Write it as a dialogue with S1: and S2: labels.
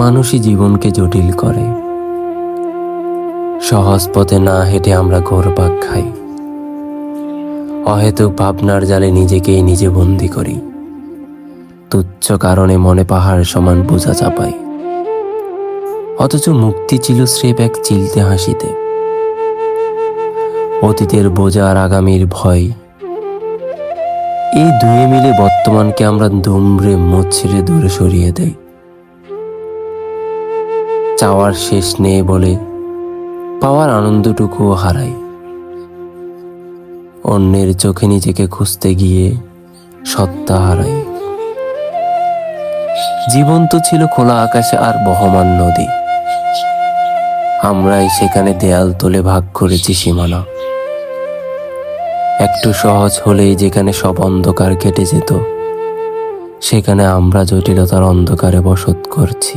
S1: মানুষই জীবনকে জটিল করে। সহজ পথে না হেঁটে আমরা ঘোরপাক খাই, অহেতুক ভাবনার জালে নিজেকেই নিজে বন্দি করি, তুচ্ছ কারণে মনে পাহাড় সমান বোঝা চাপাই। অথচ মুক্তি ছিল স্রেফ এক চিলতে হাসিতে। অতীতের বোঝা আর আগামীর ভয়, এই দুয়ে মিলে বর্তমানকে আমরা দুমড়ে মুচড়ে দূরে সরিয়ে দেই। চাওয়ার শেষ নেই বলে পাওয়ার আনন্দটুকুও হারাই। অন্যের চোখে নিজেকে খুঁজতে গিয়ে সত্তা হারাই। জীবন তো ছিল খোলা আকাশে আর বহমান নদী, আমরাই সেখানে দেয়াল তুলে ভাগ করেছি সীমানা। একটু সহজ হলেই যেখানে সব অন্ধকার কেটে যেত, সেখানে আমরা জটিলতার অন্ধকারে বসত করছি।